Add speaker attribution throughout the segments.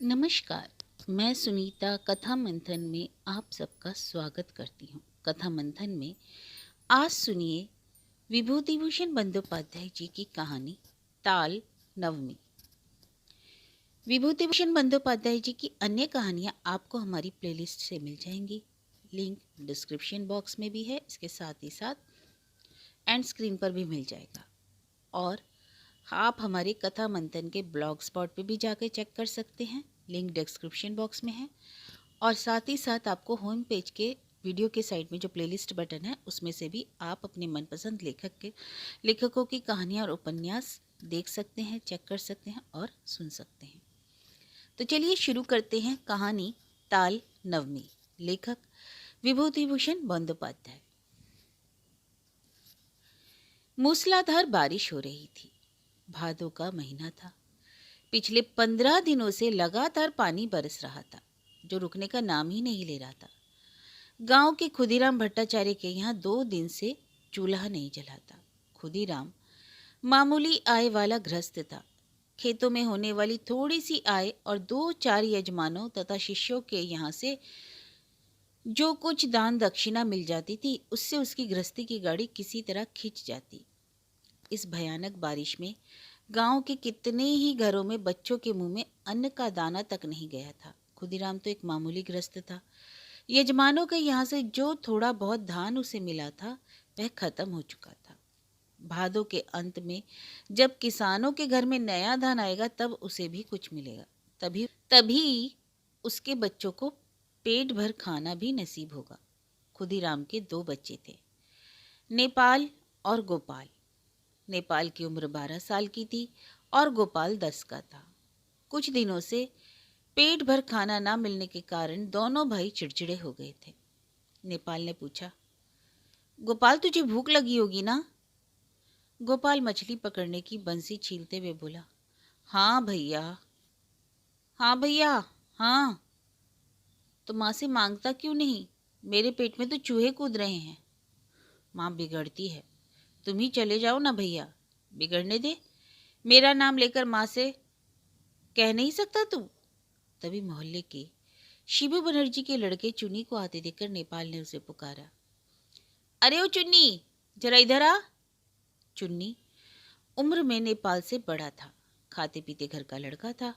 Speaker 1: नमस्कार। मैं सुनीता कथा मंथन में आप सबका स्वागत करती हूँ। कथा मंथन में आज सुनिए विभूतिभूषण बंदोपाध्याय जी की कहानी ताल नवमी। विभूतिभूषण बंदोपाध्याय जी की अन्य कहानियाँ आपको हमारी प्लेलिस्ट से मिल जाएंगी। लिंक डिस्क्रिप्शन बॉक्स में भी है, इसके साथ ही साथ एंड स्क्रीन पर भी मिल जाएगा। और आप हमारे कथा मंथन के ब्लॉग स्पॉट पे भी जाकर चेक कर सकते हैं, लिंक डिस्क्रिप्शन बॉक्स में है। और साथ ही साथ आपको होम पेज के वीडियो के साइड में जो प्लेलिस्ट बटन है उसमें से भी आप अपने मनपसंद लेखकों की कहानियाँ और उपन्यास देख सकते हैं, चेक कर सकते हैं और सुन सकते हैं। तो चलिए शुरू करते हैं कहानी ताल नवमी। लेखक विभूतिभूषण बंदोपाध्याय। मूसलाधार बारिश हो रही थी। भादों का महीना था। पिछले 15 दिनों से लगातार पानी बरस रहा था, जो रुकने का नाम ही नहीं ले रहा था। गांव के खुदीराम भट्टाचार्य के यहाँ 2 दिन से चूल्हा नहीं जला था। खुदीराम मामूली आय वाला गृहस्थ था। खेतों में होने वाली थोड़ी सी आय और 2-4 यजमानों तथा शिष्यों के यहाँ से जो कुछ दान दक्षिणा मिल जाती थी, उससे उसकी गृहस्थी की गाड़ी किसी तरह खिंच जाती। इस भयानक बारिश में गांव के कितने ही घरों में बच्चों के मुंह में अन्न का दाना तक नहीं गया था। खुदीराम तो एक मामूली गृहस्थ था। यजमानों के यहाँ से जो थोड़ा बहुत धान उसे मिला था वह खत्म हो चुका था। भादों के अंत में जब किसानों के घर में नया धान आएगा तब उसे भी कुछ मिलेगा। तभी तभी उसके बच्चों को पेट भर खाना भी नसीब होगा। खुदीराम के 2 बच्चे थे, नेपाल और गोपाल। नेपाल की उम्र 12 साल की थी और गोपाल 10 का था। कुछ दिनों से पेट भर खाना ना मिलने के कारण दोनों भाई चिड़चिड़े हो गए थे। नेपाल ने पूछा, गोपाल तुझे भूख लगी होगी ना? गोपाल मछली पकड़ने की बंसी छीलते हुए बोला, हाँ भैया। हाँ भैया, हाँ। तो माँ से मांगता क्यों नहीं? मेरे पेट में तो चूहे कूद रहे हैं। माँ बिगड़ती है, तुम ही चले जाओ ना भैया। बिगड़ने दे, मेरा नाम लेकर माँ से कह नहीं सकता तू? तभी मोहल्ले के शिबू बनर्जी के लड़के चुन्नी को आते देखकर नेपाल ने उसे पुकारा, अरे ओ चुन्नी, जरा इधर आ। चुन्नी उम्र में नेपाल से बड़ा था, खाते पीते घर का लड़का था,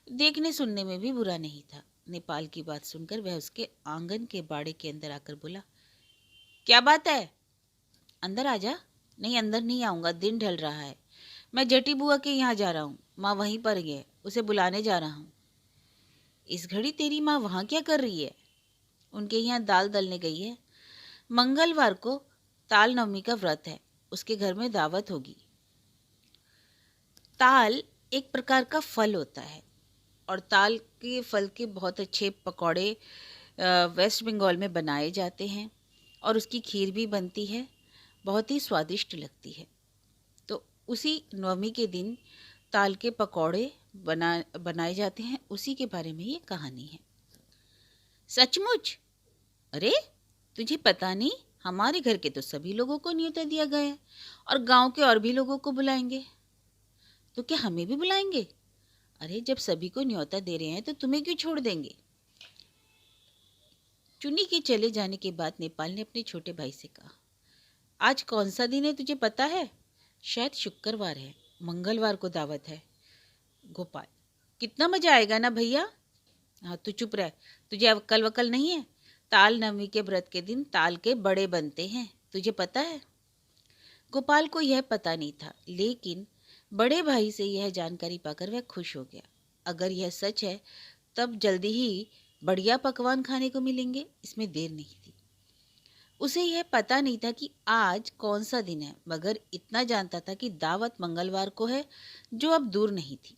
Speaker 1: देखने सुनने में भी बुरा नहीं था। नेपाल की बात सुनकर वह उसके आंगन के बाड़े के अंदर आकर बोला, क्या बात है? अंदर आ जा। नहीं, अंदर नहीं आऊंगा, दिन ढल रहा है। मैं जटी बुआ के यहाँ जा रहा हूँ, माँ वहीं पर है, उसे बुलाने जा रहा हूँ। इस घड़ी तेरी माँ वहाँ क्या कर रही है? उनके यहाँ दाल दलने गई है। मंगलवार को ताल नवमी का व्रत है, उसके घर में दावत होगी। ताल एक प्रकार का फल होता है और ताल के फल के बहुत अच्छे पकौड़े वेस्ट बंगाल में बनाए जाते हैं और उसकी खीर भी बनती है, बहुत ही स्वादिष्ट लगती है। तो उसी नवमी के दिन ताल के पकौड़े बनाए जाते हैं, उसी के बारे में ये कहानी है। सचमुच? अरे तुझे पता नहीं, हमारे घर के तो सभी लोगों को न्योता दिया गया है और गांव के और भी लोगों को बुलाएंगे। तो क्या हमें भी बुलाएंगे? अरे जब सभी को न्योता दे रहे हैं तो तुम्हें क्यों छोड़ देंगे? चुन्नी के चले जाने के बाद नेपाल ने अपने छोटे भाई से कहा, आज कौन सा दिन है तुझे पता है? शायद शुक्रवार है, मंगलवार को दावत है। गोपाल, कितना मजा आएगा ना भैया। हाँ तू चुप रह, तुझे अक्ल वकल नहीं है? ताल नवमी के व्रत के दिन ताल के बड़े बनते हैं, तुझे पता है? गोपाल को यह पता नहीं था, लेकिन बड़े भाई से यह जानकारी पाकर वह खुश हो गया। अगर यह सच है तब जल्दी ही बढ़िया पकवान खाने को मिलेंगे, इसमें देर नहीं थी। उसे यह पता नहीं था कि आज कौन सा दिन है, मगर इतना जानता था कि दावत मंगलवार को है, जो अब दूर नहीं थी।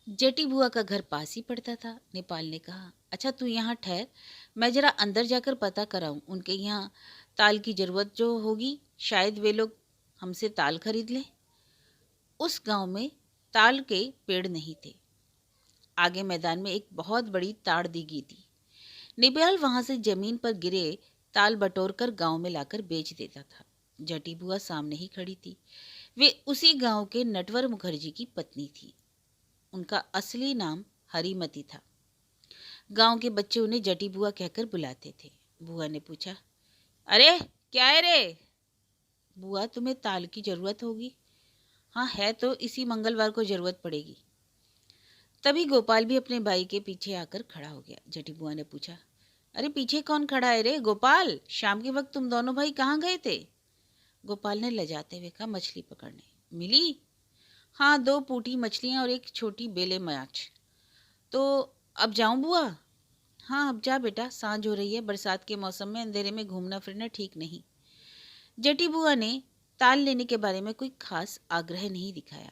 Speaker 1: जेठी बुआ का घर पास ही पड़ता था। नेपाल ने कहा, अच्छा तू यहाँ ठहर, मैं जरा अंदर जाकर पता कराऊं, उनके यहाँ ताल की जरूरत जो होगी, शायद वे लोग हमसे ताल खरीद लें। उस गांव में ताल के पेड़ नहीं थे। आगे मैदान में एक बहुत बड़ी ताड़ दिखी थी। नेपाल वहां से जमीन पर गिरे ताल बटोर कर गाँव में लाकर बेच देता था। जटी बुआ सामने ही खड़ी थी। वे उसी गांव के नटवर मुखर्जी की पत्नी थी। उनका असली नाम हरीमती था। गांव के बच्चे उन्हें जटी बुआ कहकर बुलाते थे। बुआ ने पूछा, अरे क्या है रे? बुआ, तुम्हें ताल की जरूरत होगी। हाँ है तो, इसी मंगलवार को जरूरत पड़ेगी। तभी गोपाल भी अपने भाई के पीछे आकर खड़ा हो गया। जटी बुआ ने पूछा, अरे पीछे कौन खड़ा है रे गोपाल? शाम के वक्त तुम दोनों भाई कहाँ गए थे? गोपाल ने लजाते हुए कहा, मछली पकड़ने। मिली? हाँ, 2 पूटी मछलियाँ और एक छोटी बेले माछ। तो अब जाऊं बुआ? हाँ अब जा बेटा, सांझ हो रही है। बरसात के मौसम में अंधेरे में घूमना फिरना ठीक नहीं। जटी बुआ ने ताल लेने के बारे में कोई खास आग्रह नहीं दिखाया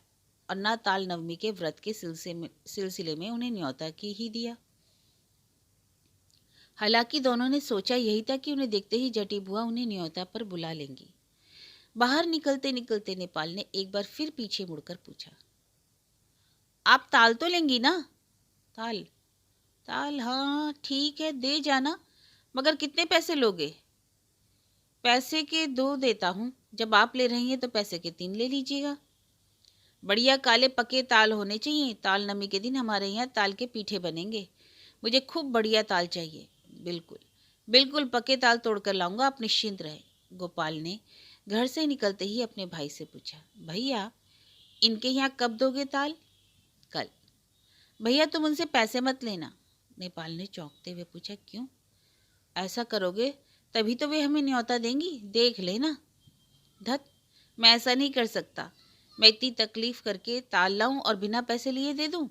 Speaker 1: और ना ताल नवमी के व्रत के सिलसिले में उन्हें न्योता की ही दिया। हालांकि दोनों ने सोचा यही था कि उन्हें देखते ही जटी बुआ उन्हें न्योता पर बुला लेंगी। बाहर निकलते निकलते नेपाल ने एक बार फिर पीछे मुड़कर पूछा, आप ताल तो लेंगी ना? ताल? ताल, हाँ ठीक है, दे जाना, मगर कितने पैसे लोगे? पैसे के 2 देता हूँ। जब आप ले रही हैं तो पैसे के 3 ले लीजिएगा। बढ़िया काले पके ताल होने चाहिए। ताल नमी के दिन हमारे यहाँ ताल के पीठे बनेंगे। मुझे खूब बढ़िया ताल चाहिए। बिल्कुल बिल्कुल पके ताल तोड़कर लाऊंगा, आप निश्चिंत रहें। गोपाल ने घर से निकलते ही अपने भाई से पूछा, भैया इनके यहाँ कब दोगे ताल? कल। भैया तुम उनसे पैसे मत लेना। नेपाल ने चौंकते हुए पूछा, क्यों? ऐसा करोगे तभी तो वे हमें न्योता देंगी, देख लेना। धत, मैं ऐसा नहीं कर सकता। मैं इतनी तकलीफ करके ताल लाऊं और बिना पैसे लिए दे दूं?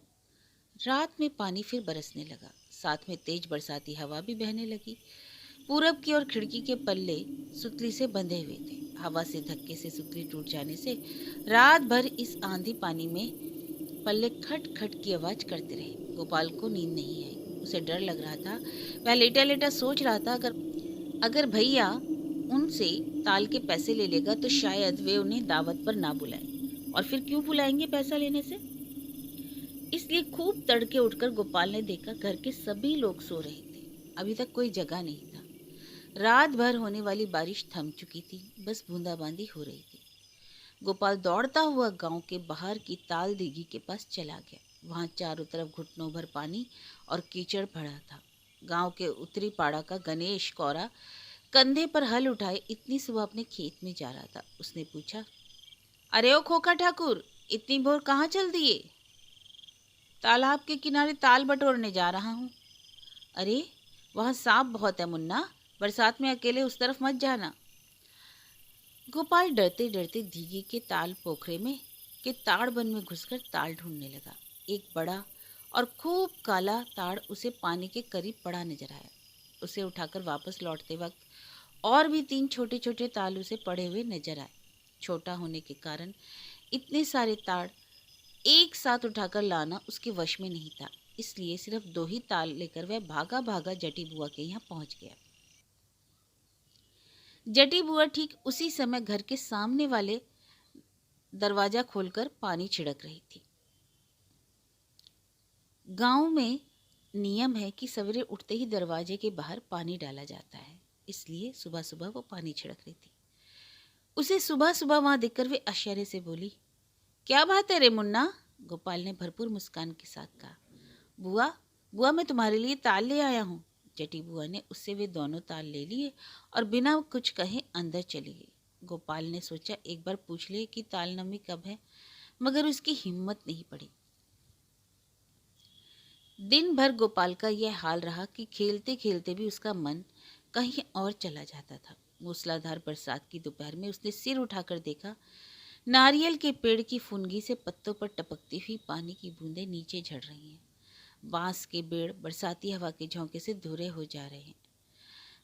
Speaker 1: रात में पानी फिर बरसने लगा, साथ में तेज बरसाती हवा भी बहने लगी। पूरब की ओर खिड़की के पल्ले सुतली से बंधे हुए थे। हवा से धक्के से सुतली टूट जाने से रात भर इस आंधी पानी में पल्ले खट खट की आवाज करते रहे। गोपाल को नींद नहीं आई, उसे डर लग रहा था। वह लेटा लेटा सोच रहा था, अगर भैया उनसे ताल के पैसे ले लेगा तो शायद वे उन्हें दावत पर ना बुलाएं, और फिर क्यों बुलाएंगे पैसा लेने से। इसलिए खूब तड़के उठकर गोपाल ने देखा घर के सभी लोग सो रहे थे। अभी तक कोई जगह नहीं था। रात भर होने वाली बारिश थम चुकी थी, बस बूंदाबांदी हो रही थी। गोपाल दौड़ता हुआ गांव के बाहर की ताल दीघी के पास चला गया। वहां चारों तरफ घुटनों भर पानी और कीचड़ भरा था। गांव के उत्तरी पाड़ा का गणेश कौरा कंधे पर हल उठाए इतनी सुबह अपने खेत में जा रहा था। उसने पूछा, अरे ओ खोखा ठाकुर, इतनी भोर कहाँ चल दिए? तालाब के किनारे ताल बटोरने जा रहा हूँ। अरे वहाँ सांप बहुत है मुन्ना, बरसात में अकेले उस तरफ मत जाना। गोपाल डरते डरते दीघी के ताल पोखरे में के ताड़ बन में घुसकर ताल ढूंढने लगा। एक बड़ा और खूब काला ताड़ उसे पानी के करीब पड़ा नजर आया। उसे उठाकर वापस लौटते वक्त और भी 3 छोटे छोटे ताल उसे पड़े हुए नजर आए। छोटा होने के कारण इतने सारे ताड़ एक साथ उठाकर लाना उसके वश में नहीं था, इसलिए सिर्फ 2 ही ताल लेकर वह भागा भागा जटी बुआ के यहाँ पहुंच गया। जटी बुआ ठीक उसी समय घर के सामने वाले दरवाजा खोलकर पानी छिड़क रही थी। गांव में नियम है कि सवेरे उठते ही दरवाजे के बाहर पानी डाला जाता है, इसलिए सुबह सुबह वो पानी छिड़क रही थी। उसे सुबह सुबह वहां देखकर वे आश्चर्य से बोली, क्या बात है रे मुन्ना? गोपाल ने भरपूर मुस्कान के साथ कहा, बुआ बुआ मैं तुम्हारे लिए ताल ले आया हूँ। जटी बुआ ने उससे वे दोनों ताल ले लिए और बिना कुछ कहे अंदर चली गई। गोपाल ने सोचा एक बार पूछ ले कि ताल नमी कब है, मगर उसकी हिम्मत नहीं पड़ी। दिन भर गोपाल का यह हाल रहा कि खेलते खेलते भी उसका मन कहीं और चला जाता था। मूसलाधार बरसात की दोपहर में उसने सिर उठाकर देखा, नारियल के पेड़ की फुनगी से पत्तों पर टपकती हुई पानी की बूंदें नीचे झड़ रही हैं। बांस के पेड़ बरसाती हवा के झोंके से धुरे हो जा रहे हैं।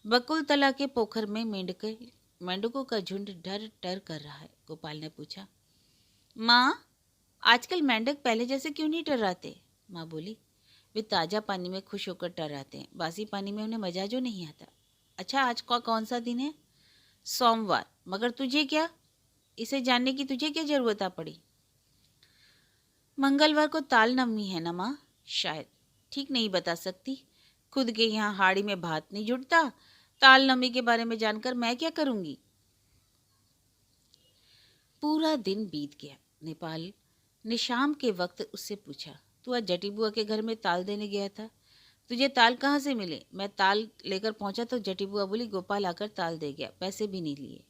Speaker 1: बकुल तला के पोखर में मेंढकों का झुंड डर डर कर रहा है। गोपाल ने पूछा, माँ आजकल मेंढक पहले जैसे क्यों नहीं टर्राते? माँ बोली, वे ताज़ा पानी में खुश होकर टर्राते हैं, बासी पानी में उन्हें मजा जो नहीं आता। अच्छा आज का कौन सा दिन है? सोमवार। मगर तुझे क्या, इसे जानने की तुझे क्या जरूरत आ पड़ी? मंगलवार को ताल नवमी है ना माँ? शायद, ठीक नहीं बता सकती। खुद के यहाँ हाड़ी में भात नहीं जुटता, ताल नवमी के बारे में जानकर मैं क्या करूंगी? पूरा दिन बीत गया। नेपाल ने शाम के वक्त उससे पूछा, तू आज जटी बुआ के घर में ताल देने गया था, तुझे ताल कहाँ से मिले? मैं ताल लेकर पहुंचा तो जटी बुआ बोली, गोपाल आकर ताल दे गया, पैसे भी नहीं लिए।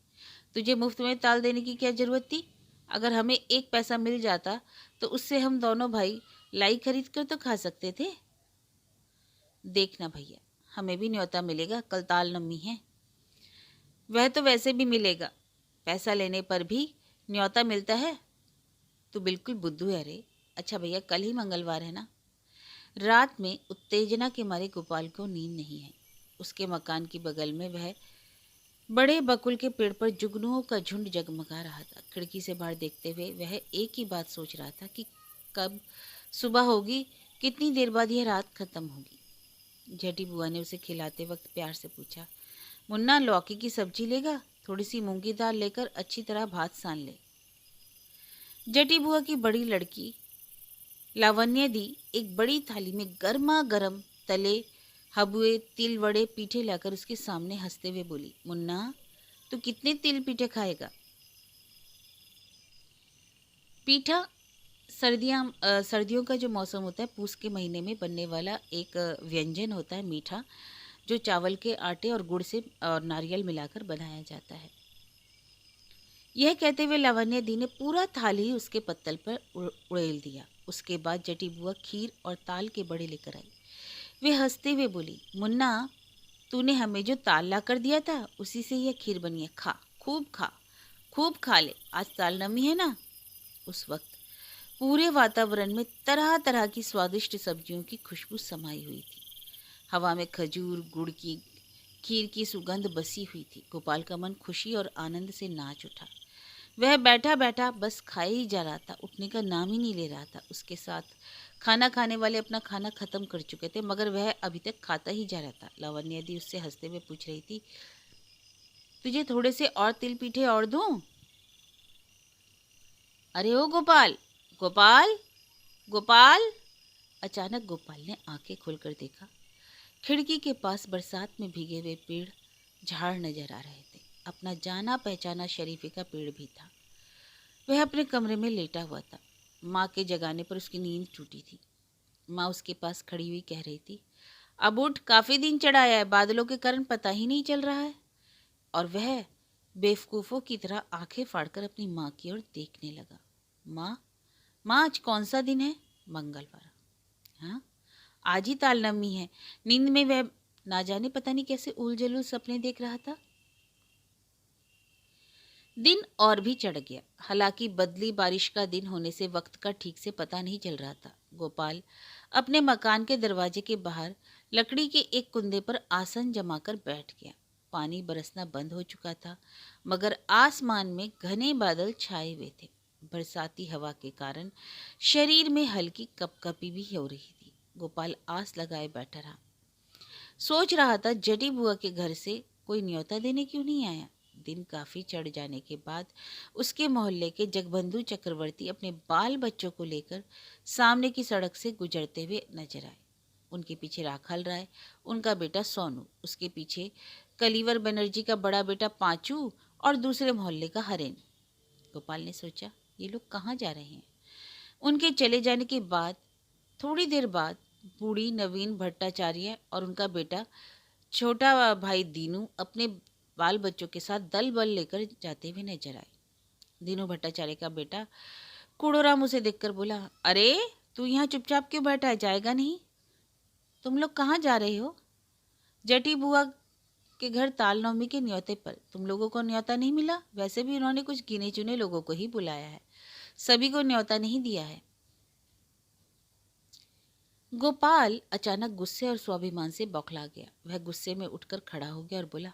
Speaker 1: तुझे मुफ्त में ताल देने की क्या जरूरत थी? अगर हमें 1 पैसा मिल जाता तो उससे हम दोनों भाई लाई खरीद कर तो खा सकते थे। देखना भैया, हमें भी न्योता मिलेगा, कल ताल नवमी है। वह तो वैसे भी मिलेगा, पैसा लेने पर भी न्योता मिलता है। तू बिल्कुल बुद्धू है रे। अच्छा भैया, कल ही मंगलवार है ना। रात में उत्तेजना के मारे गोपाल को नींद नहीं है। उसके मकान की बगल में वह बड़े बकुल के पेड़ पर जुगनुओं का झुंड जगमगा रहा था। खिड़की से बाहर देखते हुए वह एक ही बात सोच रहा था कि कब सुबह होगी, कितनी देर बाद यह रात खत्म होगी। जटी बुआ ने उसे खिलाते वक्त प्यार से पूछा, मुन्ना लौकी की सब्जी लेगा? थोड़ी सी मूंगी दाल लेकर अच्छी तरह भात सान ले। जटी बुआ की बड़ी लड़की लावण्य दी एक बड़ी थाली में गर्मा गर्म तले हबुए तिल वड़े पीठे लाकर उसके सामने हंसते हुए बोली, मुन्ना तू कितने तिल पीठे खाएगा? पीठा सर्दियों का जो मौसम होता है, पूस के महीने में बनने वाला एक व्यंजन होता है मीठा, जो चावल के आटे और गुड़ से और नारियल मिलाकर बनाया जाता है। यह कहते हुए लावण्य दी ने पूरा थाली उसके पत्तल पर उड़ेल दिया। उसके बाद जटी बुआ खीर और ताल के बड़े लेकर आई। वे हंसते हुए बोली, मुन्ना तूने हमें जो ताल ला कर दिया था उसी से यह खीर बनी है, खा, खूब खा ले, आज ताल नवमी है ना। उस वक्त पूरे वातावरण में तरह तरह की स्वादिष्ट सब्जियों की खुशबू समाई हुई थी। हवा में खजूर गुड़ की खीर की सुगंध बसी हुई थी। गोपाल का मन खुशी और आनंद से नाच उठा। वह बैठा बैठा बस खाए ही जा रहा था, उठने का नाम ही नहीं ले रहा था। उसके साथ खाना खाने वाले अपना खाना खत्म कर चुके थे, मगर वह अभी तक खाता ही जा रहा था। लावण्य दी उससे हंसते हुए पूछ रही थी, तुझे थोड़े से और तिल पीठे और दूं? अरे ओ गोपाल, गोपाल, गोपाल! अचानक गोपाल ने आंखें खोलकर देखा। खिड़की के पास बरसात में भीगे हुए पेड़ झाड़ नजर आ रहे थे। अपना जाना पहचाना शरीफे का पेड़ भी था। वह अपने कमरे में लेटा हुआ था। माँ के जगाने पर उसकी नींद टूटी थी। माँ उसके पास खड़ी हुई कह रही थी, अब उठ, काफी दिन चढ़ाया है, बादलों के कारण पता ही नहीं चल रहा है। और वह बेवकूफों की तरह आंखें फाड़कर अपनी माँ की ओर देखने लगा। माँ, माँ आज कौन सा दिन है? मंगलवार। हाँ, आज ही ताल नवमी है। नींद में वह ना जाने पता नहीं कैसे उलझुल सपने देख रहा था। दिन और भी चढ़ गया। हालांकि बदली बारिश का दिन होने से वक्त का ठीक से पता नहीं चल रहा था। गोपाल अपने मकान के दरवाजे के बाहर लकड़ी के एक कुंदे पर आसन जमाकर बैठ गया। पानी बरसना बंद हो चुका था, मगर आसमान में घने बादल छाए हुए थे। बरसाती हवा के कारण शरीर में हल्की कपकपी भी हो रही थी। गोपाल आस लगाए बैठा रहा। सोच रहा था, जटी बुआ के घर से कोई न्योता देने क्यों नहीं आया। दिन काफी चढ़ जाने के बाद उसके मोहल्ले के जगबंधु चक्रवर्ती अपने बाल बच्चों को लेकर सामने की सड़क से गुजरते हुए नजर आए। उनके पीछे राखाल राय, उनका बेटा सोनू, उसके पीछे कलीवर बनर्जी का बड़ा बेटा पांचू और दूसरे मोहल्ले का हरेन। गोपाल ने सोचा, ये लोग कहाँ जा रहे हैं। उनके चले जाने के बाद थोड़ी देर बाद बूढ़ी नवीन भट्टाचार्य और उनका बेटा छोटा भाई दीनू अपने बाल बच्चों के साथ दल बल लेकर जाते हुए नजर आए। दीनू भट्टाचार्य का बेटा कूड़ोराम उसे देखकर बोला, अरे तू यहाँ चुपचाप क्यों बैठा है, जाएगा नहीं? तुम लोग कहाँ जा रहे हो? जटी बुआ के घर ताल नवमी के न्योते पर। तुम लोगों को न्योता नहीं मिला? वैसे भी उन्होंने कुछ गिने चुने लोगों को ही बुलाया है, सभी को न्योता नहीं दिया है। गोपाल अचानक गुस्से और स्वाभिमान से बौखला गया। वह गुस्से में उठकर खड़ा हो गया और बोला,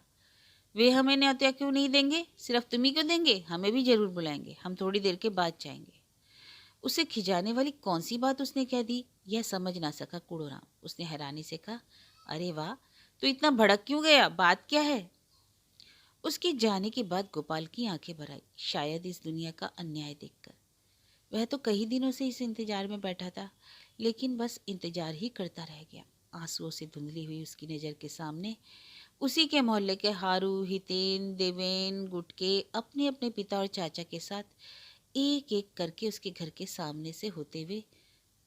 Speaker 1: वे हमें न्योता क्यों नहीं देंगे? सिर्फ तुम्ही को देंगे? हमें भी जरूर बुलाएंगे, हम थोड़ी देर के बाद जाएंगे। उसे खिजाने वाली कौन सी बात उसने कह दी, यह समझ ना सका कूड़ोराम। उसने हैरानी से कहा, अरे वाह, तो इतना भड़क क्यों गया, बात क्या है? उसके जाने के बाद गोपाल की आंखें भर आई, शायद इस दुनिया का अन्याय देखकर। वह तो कई दिनों से इस इंतजार में बैठा था, लेकिन बस इंतजार ही करता रह गया। आंसुओं से धुंधली हुई उसकी नज़र के सामने उसी के मोहल्ले के हारू, हितेन, देवेन, गुटके अपने अपने पिता और चाचा के साथ एक एक करके उसके घर के सामने से होते हुए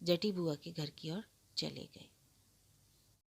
Speaker 1: जटी बुआ के घर की ओर चले गए।